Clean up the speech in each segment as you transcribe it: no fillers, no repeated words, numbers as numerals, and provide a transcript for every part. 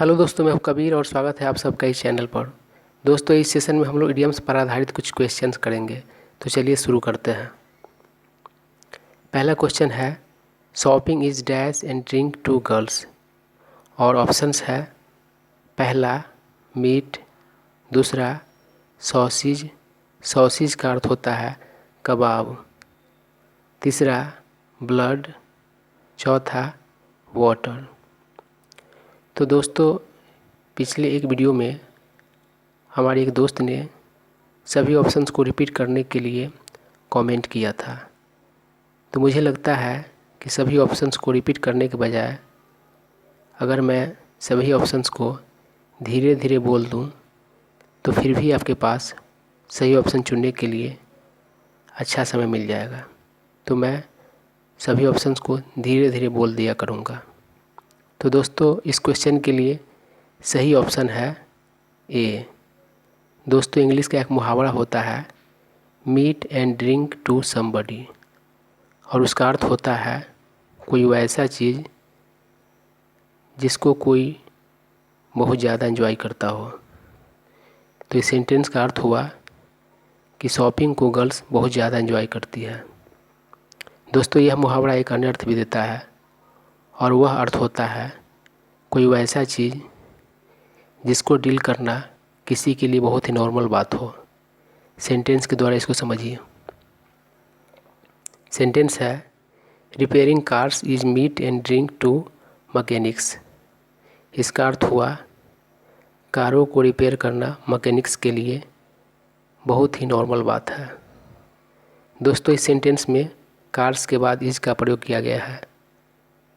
Hello दोस्तों, मैं हूं कबीर और स्वागत है आप सबका इस चैनल पर। दोस्तों, इस सेशन में हम लोग इडियम्स पर आधारित कुछ क्वेश्चंस करेंगे। तो चलिए शुरू करते हैं। पहला क्वेश्चन है, shopping is dash and drink to girls. और ऑप्शंस है, पहला मीट, दूसरा सॉसिज, सॉसिज का अर्थ होता है कबाब, तीसरा ब्लड, चौथा वाटर। तो दोस्तों, पिछले एक वीडियो में हमारे एक दोस्त ने सभी ऑप्शंस को रिपीट करने के लिए कमेंट किया था। तो मुझे लगता है कि सभी ऑप्शंस को रिपीट करने के बजाय अगर मैं सभी ऑप्शंस को धीरे धीरे बोल दूं तो फिर भी आपके पास सही ऑप्शन चुनने के लिए अच्छा समय मिल जाएगा। तो मैं सभी ऑप्शंस को धीरे धीरे बोल दिया करूँगा। तो दोस्तों, इस क्वेश्चन के लिए सही ऑप्शन है ए। दोस्तों, इंग्लिश का एक मुहावरा होता है meat and drink to somebody, और उसका अर्थ होता है कोई वैसा चीज़ जिसको कोई बहुत ज़्यादा एंजॉय करता हो। तो इस सेंटेंस का अर्थ हुआ कि शॉपिंग को गर्ल्स बहुत ज़्यादा एंजॉय करती है। दोस्तों, यह मुहावरा एक अन्य अर्थ भी देता है, और वह अर्थ होता है कोई वैसा चीज़ जिसको डील करना किसी के लिए बहुत ही नॉर्मल बात हो। सेंटेंस के द्वारा इसको समझिए। सेंटेंस है, repairing cars is meat and drink to mechanics. इसका अर्थ हुआ कारों को रिपेयर करना मैकेनिक्स के लिए बहुत ही नॉर्मल बात है। दोस्तों, इस सेंटेंस में कार्स के बाद इज का प्रयोग किया गया है।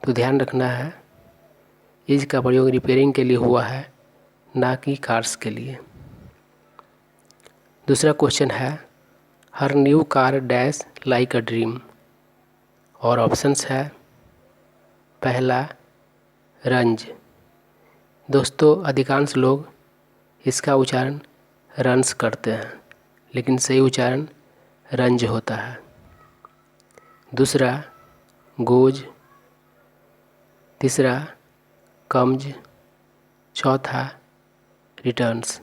तो ध्यान रखना है, इज का प्रयोग रिपेयरिंग के लिए हुआ है, ना कि कार्स के लिए। दूसरा क्वेश्चन है, her new car dash like a dream. और ऑप्शंस है, पहला रंज। दोस्तों, अधिकांश लोग इसका उच्चारण रंस करते हैं, लेकिन सही उच्चारण रंज होता है। दूसरा गोज, तीसरा कम्ज, चौथा रिटर्न्स।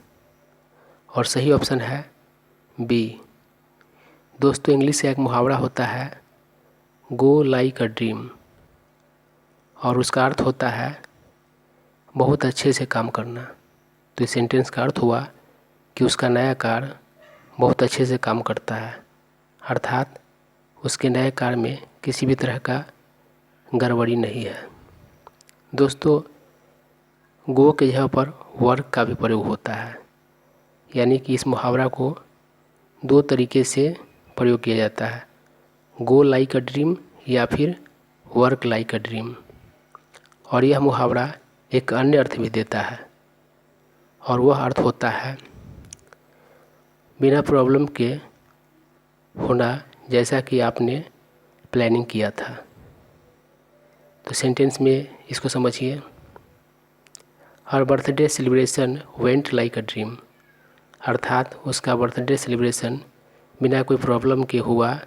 और सही ऑप्शन है बी। दोस्तों, इंग्लिश का एक मुहावरा होता है गो लाइक अ ड्रीम, और उसका अर्थ होता है बहुत अच्छे से काम करना। तो इस सेंटेंस का अर्थ हुआ कि उसका नया कार बहुत अच्छे से काम करता है, अर्थात उसके नए कार में किसी भी तरह का गड़बड़ी नहीं है। दोस्तों, गो के जगह पर वर्क का भी प्रयोग होता है, यानी कि इस मुहावरा को दो तरीके से प्रयोग किया जाता है, गो लाइक अ ड्रीम या फिर वर्क लाइक अ ड्रीम। और यह मुहावरा एक अन्य अर्थ भी देता है, और वह अर्थ होता है बिना प्रॉब्लम के होना जैसा कि आपने प्लानिंग किया था। तो सेंटेंस में इसको समझिए। Her birthday celebration went like a dream, अर्थात उसका बर्थडे सेलिब्रेशन बिना कोई प्रॉब्लम के हुआ,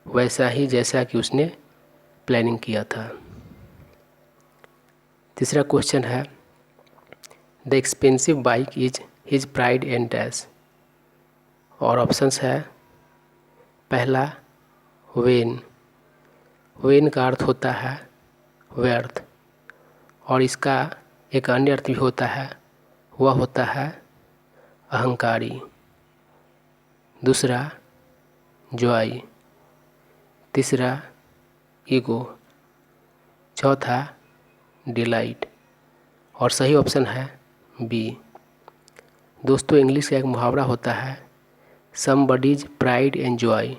वैसा ही जैसा कि उसने प्लानिंग किया था। तीसरा क्वेश्चन है, the expensive bike is his pride and dash. और ऑप्शंस है, पहला वेन। वेन का अर्थ होता है व्यर्थ, और इसका एक अन्य अर्थ भी होता है, वह होता है अहंकारी। दूसरा जॉय, तीसरा ईगो, चौथा डिलाइट। और सही ऑप्शन है बी। दोस्तों, इंग्लिश का एक मुहावरा होता है समबडीज प्राइड एंड जॉय,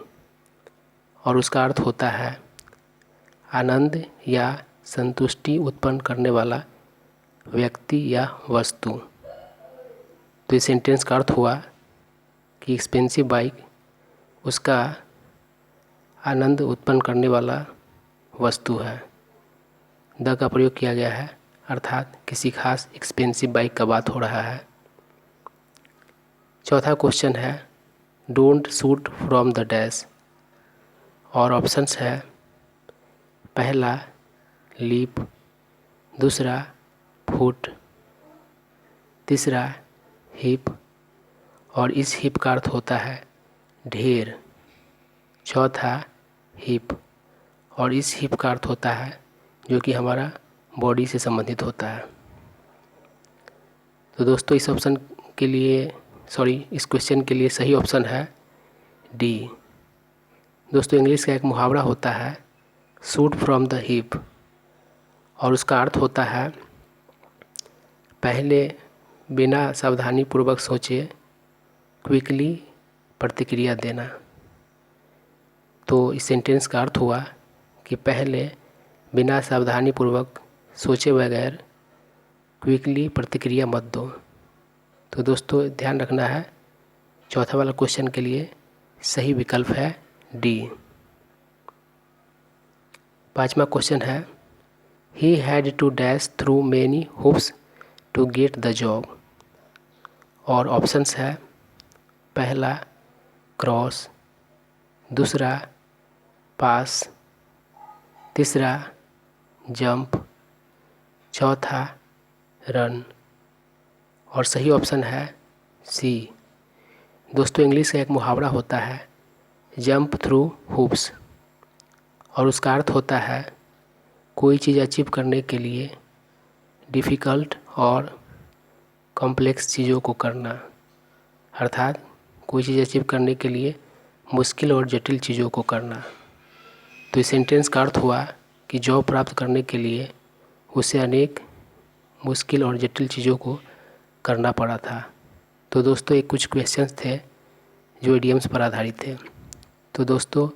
और उसका अर्थ होता है आनंद या संतुष्टि उत्पन्न करने वाला व्यक्ति या वस्तु। तो इस सेंटेंस का अर्थ हुआ कि एक्सपेंसिव बाइक उसका आनंद उत्पन्न करने वाला वस्तु है। द का प्रयोग किया गया है, अर्थात किसी खास एक्सपेंसिव बाइक का बात हो रहा है। चौथा क्वेश्चन है, don't shoot from the dash. और ऑप्शंस है, पहला लीप, दूसरा फुट, तीसरा हिप और इस हिप का अर्थ होता है ढेर। चौथा हिप और इस हिप का अर्थ होता है जो कि हमारा बॉडी से संबंधित होता है। तो दोस्तों इस क्वेश्चन के लिए सही ऑप्शन है डी। दोस्तों इंग्लिश का एक मुहावरा होता है शूट फ्रॉम द हिप और उसका अर्थ होता है पहले बिना सावधानी पूर्वक सोचे क्विकली प्रतिक्रिया देना। तो इस सेंटेंस का अर्थ हुआ कि पहले बिना सावधानी पूर्वक सोचे बगैर क्विकली प्रतिक्रिया मत दो। तो दोस्तों ध्यान रखना है, चौथा वाला क्वेश्चन के लिए सही विकल्प है डी। पांचवा क्वेश्चन है he had to dash through many hoops to get the job. और ऑप्शंस है पहला क्रॉस, दूसरा पास, तीसरा जंप, चौथा रन और सही ऑप्शन है सी। दोस्तों इंग्लिश का एक मुहावरा होता है जंप थ्रू हुप्स और उसका अर्थ होता है कोई चीज़ अचीव करने के लिए डिफ़िकल्ट और कॉम्प्लेक्स चीज़ों को करना। अर्थात कोई चीज़ अचीव करने के लिए मुश्किल और जटिल चीज़ों को करना। तो इस सेंटेंस का अर्थ हुआ कि जॉब प्राप्त करने के लिए उसे अनेक मुश्किल और जटिल चीज़ों को करना पड़ा था। तो दोस्तों ये कुछ क्वेश्चंस थे जो इडियम्स पर आधारित थे। तो दोस्तों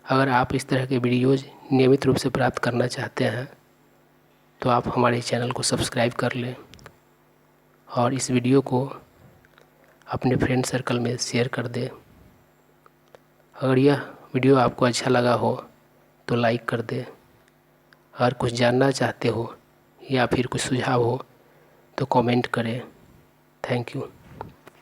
अगर आप इस तरह के वीडियोज़ नियमित रूप से प्राप्त करना चाहते हैं तो आप हमारे चैनल को सब्सक्राइब कर लें और इस वीडियो को अपने फ्रेंड सर्कल में शेयर कर दें। अगर यह वीडियो आपको अच्छा लगा हो तो लाइक कर दें। अगर कुछ जानना चाहते हो या फिर कुछ सुझाव हो तो कमेंट करें। Thank you.